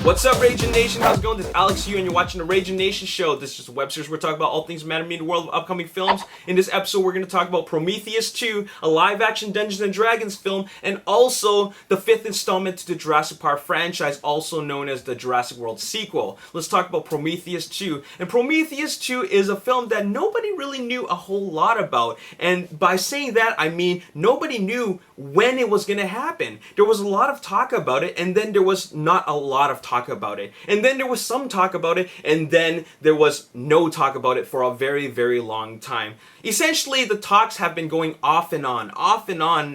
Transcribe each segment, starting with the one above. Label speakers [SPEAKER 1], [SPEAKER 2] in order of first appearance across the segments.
[SPEAKER 1] What's up, Ragin Nation? How's it going? This is Alex Yu, and you're watching the Ragin Nation Show. This is just a web series where we're talking about all things that matter to me in the world of upcoming films. In this episode, we're going to talk about Prometheus 2, a live-action Dungeons & Dragons film, and also the fifth installment to the Jurassic Park franchise, also known as the Jurassic World sequel. Let's talk about Prometheus 2. And Prometheus 2 is a film that nobody really knew a whole lot about. And by saying that, I mean nobody knew when it was going to happen. There was a lot of talk about it, and then there was not a lot of talk about it. And then there was some talk about it, and then there was no talk about it for a very, very long time. Essentially, the talks have been going off and on,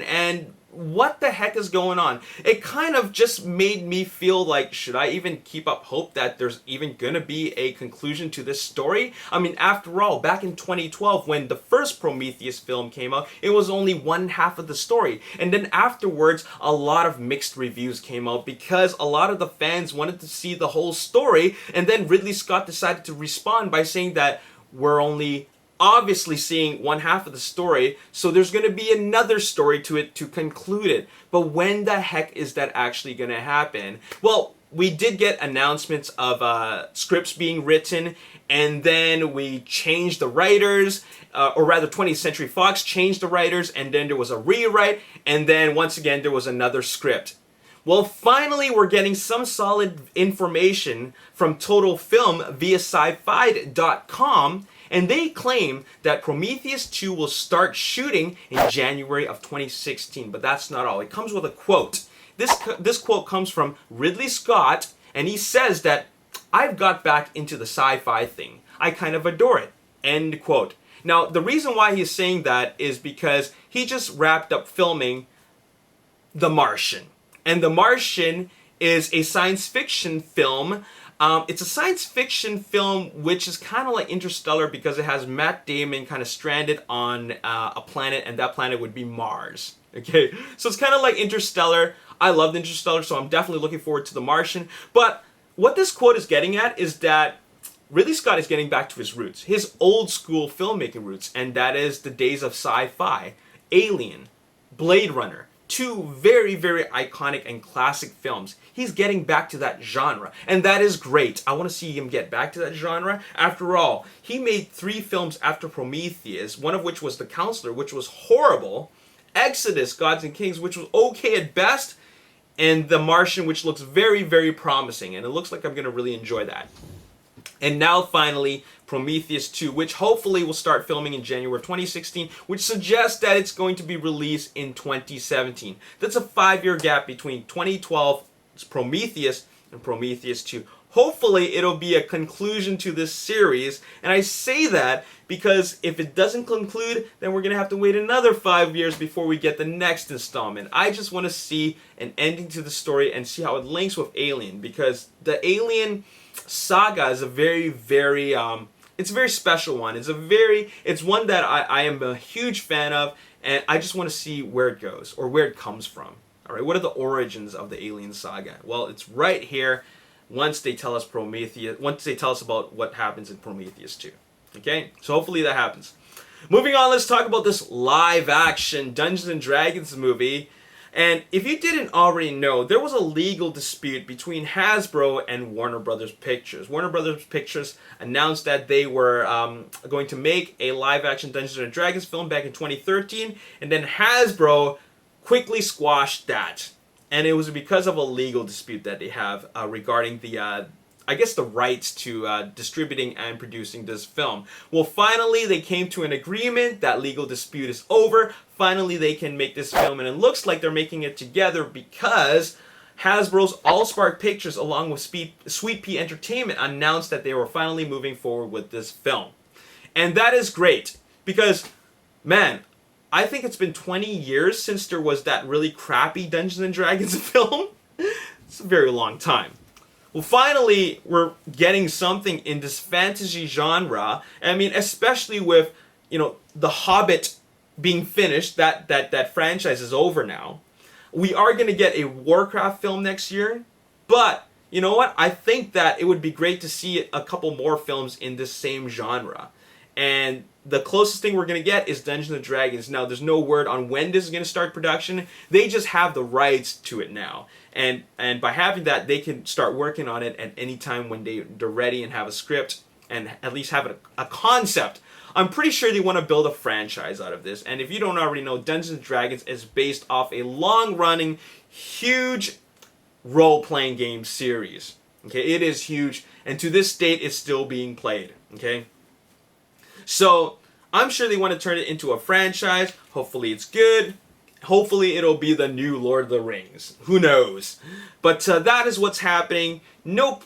[SPEAKER 1] and what the heck is going on? It kind of just made me feel like, should I even keep up hope that there's even gonna be a conclusion to this story? I mean, after all, back in 2012, when the first Prometheus film came out, it was only one half of the story. And then afterwards, a lot of mixed reviews came out because a lot of the fans wanted to see the whole story, and then Ridley Scott decided to respond by saying that we're only obviously seeing one half of the story, so there's going to be another story to it to conclude it. But when the heck is that actually going to happen? Well, we did get announcements of scripts being written, and then we changed the writers, or rather 20th Century Fox changed the writers, and then there was a rewrite, and then once again there was another script. Well, finally we're getting some solid information from Total Film via sci-fi.com, and they claim that Prometheus 2 will start shooting in January of 2016. But that's not all. It comes with a quote. This quote comes from Ridley Scott, and he says that, "I've got back into the sci-fi thing. I kind of adore it." End quote. Now, the reason why he's saying that is because he just wrapped up filming The Martian. And The Martian is a science fiction film. It's a science fiction film which is kind of like Interstellar because it has Matt Damon kind of stranded on a planet, and that planet would be Mars. Okay, so it's kind of like Interstellar. I loved Interstellar, so I'm definitely looking forward to The Martian. But what this quote is getting at is that Ridley Scott is getting back to his roots, his old school filmmaking roots, and that is the days of sci-fi, Alien, Blade Runner. Two very, very iconic and classic films. He's getting back to that genre, and that is great. I want to see him get back to that genre. After all, he made 3 films after Prometheus, one of which was The Counselor, which was horrible, Exodus, Gods and Kings, which was okay at best, and The Martian, which looks very, very promising, and it looks like I'm going to really enjoy that. And now finally, Prometheus 2, which hopefully will start filming in January 2016, which suggests that it's going to be released in 2017. That's a 5-year gap between 2012's Prometheus and Prometheus 2. Hopefully it'll be a conclusion to this series, and I say that because if it doesn't conclude, then we're going to have to wait another 5 years before we get the next installment. I just want to see an ending to the story and see how it links with Alien, because the Alien saga is a very, very it's a very special one. It's one that I am a huge fan of, and I just want to see where it goes or where it comes from. All right, what are the origins of the Alien saga? Well, it's right here once they tell us about what happens in Prometheus 2. Okay? So hopefully that happens. Moving on, let's talk about this live action Dungeons & Dragons movie. And if you didn't already know, there was a legal dispute between Hasbro and Warner Brothers Pictures. Warner Brothers Pictures announced that they were going to make a live-action Dungeons & Dragons film back in 2013, and then Hasbro quickly squashed that. And it was because of a legal dispute that they have regarding the the rights to distributing and producing this film. Well, finally, they came to an agreement. That legal dispute is over. Finally, they can make this film, and it looks like they're making it together because Hasbro's Allspark Pictures, along with Sweet Pea Entertainment, announced that they were finally moving forward with this film. And that is great because, man, I think it's been 20 years since there was that really crappy Dungeons & Dragons film. It's a very long time. Well, finally, we're getting something in this fantasy genre. I mean, especially with, The Hobbit being finished. That franchise is over now. We are going to get a Warcraft film next year. But, you know what? I think that it would be great to see a couple more films in this same genre. And the closest thing we're going to get is Dungeons and Dragons. Now, there's no word on when this is going to start production. They just have the rights to it now. And by having that, they can start working on it at any time when they're ready and have a script and at least have a concept. I'm pretty sure they want to build a franchise out of this. And if you don't already know, Dungeons and Dragons is based off a long-running, huge role-playing game series. Okay, it is huge, and to this date, it's still being played. Okay, so I'm sure they want to turn it into a franchise. Hopefully, it's good. Hopefully, it'll be the new Lord of the Rings. Who knows? But that is what's happening. No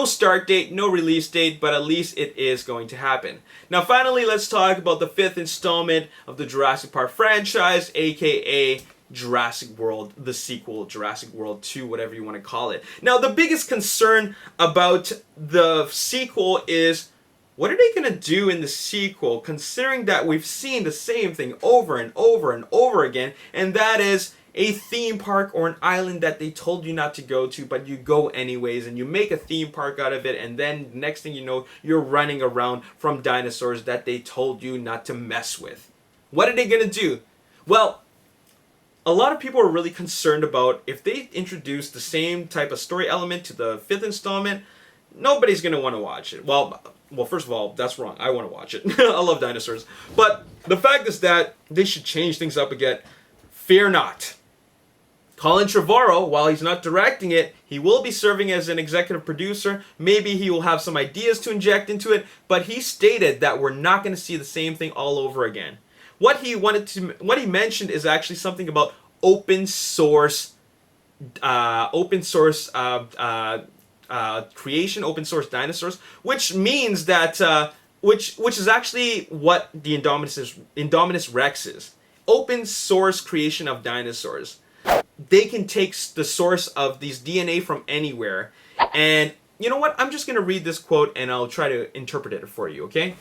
[SPEAKER 1] start date, no release date, but at least it is going to happen. Now, finally, let's talk about the 5th installment of the Jurassic Park franchise, aka Jurassic World, the sequel, Jurassic World 2, whatever you want to call it. Now, the biggest concern about the sequel is, what are they going to do in the sequel, considering that we've seen the same thing over and over and over again, and that is a theme park or an island that they told you not to go to, but you go anyways, and you make a theme park out of it, and then next thing you know, you're running around from dinosaurs that they told you not to mess with. What are they going to do? Well, a lot of people are really concerned about if they introduce the same type of story element to the 5th installment, nobody's going to want to watch it. Well, first of all, that's wrong. I want to watch it. I love dinosaurs. But the fact is that they should change things up again. Fear not. Colin Trevorrow, while he's not directing it, he will be serving as an executive producer. Maybe he will have some ideas to inject into it, but he stated that we're not going to see the same thing all over again. What he mentioned is actually something about open source creation, open source dinosaurs, which means that which is actually what the Indominus Rex is. Open source creation of dinosaurs. They can take the source of these DNA from anywhere, and you know what? I'm just gonna read this quote and I'll try to interpret it for you. Okay.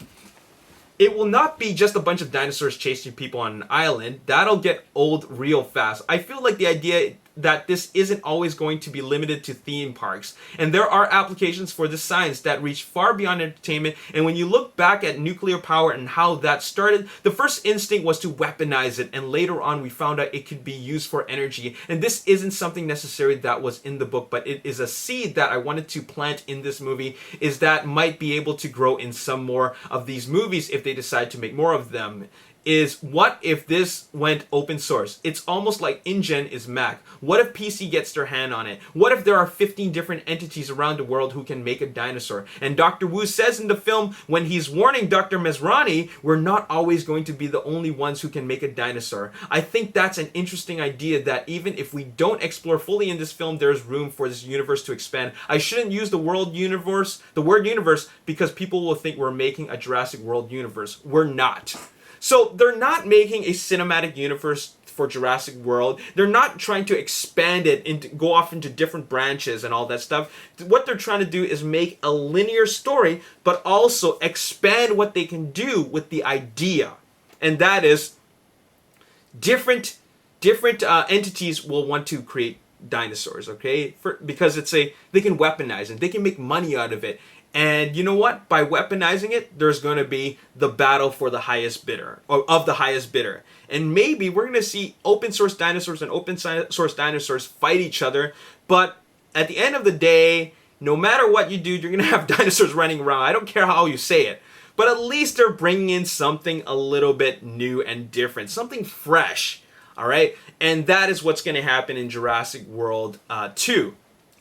[SPEAKER 1] It will not be just a bunch of dinosaurs chasing people on an island. That'll get old real fast. I feel like the idea that this isn't always going to be limited to theme parks. And there are applications for this science that reach far beyond entertainment. And when you look back at nuclear power and how that started, the first instinct was to weaponize it. And later on, we found out it could be used for energy. And this isn't something necessary that was in the book, but it is a seed that I wanted to plant in this movie, is that might be able to grow in some more of these movies if they decide to make more of them. Is what if this went open source? It's almost like InGen is Mac. What if PC gets their hand on it? What if there are 15 different entities around the world who can make a dinosaur? And Dr. Wu says in the film, when he's warning Dr. Masrani, we're not always going to be the only ones who can make a dinosaur. I think that's an interesting idea, that even if we don't explore fully in this film, there's room for this universe to expand. I shouldn't use the word universe, because people will think we're making a Jurassic World universe. We're not. So they're not making a cinematic universe for Jurassic World. They're not trying to expand it and go off into different branches and all that stuff. What they're trying to do is make a linear story, but also expand what they can do with the idea. And that is different entities will want to create dinosaurs, okay? Because they can weaponize it. They can make money out of it. And you know what? By weaponizing it, there's going to be the battle for the highest bidder, or of the highest bidder. And maybe we're going to see open source dinosaurs and open source dinosaurs fight each other. But at the end of the day, no matter what you do, you're going to have dinosaurs running around. I don't care how you say it. But at least they're bringing in something a little bit new and different, something fresh. All right? And that is what's going to happen in Jurassic World 2.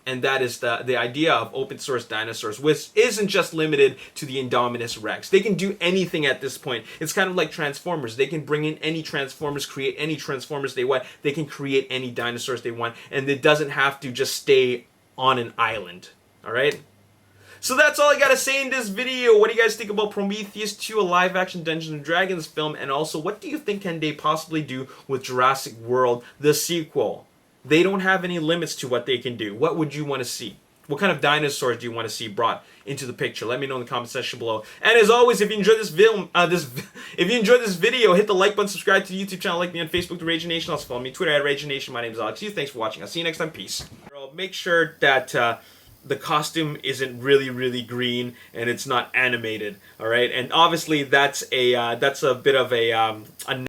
[SPEAKER 1] And that is the idea of open source dinosaurs, which isn't just limited to the Indominus Rex. They can do anything at this point. It's kind of like Transformers. They can bring in any Transformers, create any Transformers they want. They can create any dinosaurs they want. And it doesn't have to just stay on an island. All right? So that's all I gotta say in this video. What do you guys think about Prometheus 2, a live-action Dungeons & Dragons film? And also, what do you think can they possibly do with Jurassic World, the sequel? They don't have any limits to what they can do. What would you want to see? What kind of dinosaurs do you want to see brought into the picture? Let me know in the comment section below. And as always, if you enjoyed this video, hit the like button, subscribe to the YouTube channel, like me on Facebook, the Ragin Nation. Also follow me on Twitter at Ragin Nation. My name is Alex. Thanks for watching. I'll see you next time. Peace. Make sure that the costume isn't really green and it's not animated. All right, and obviously that's a bit of a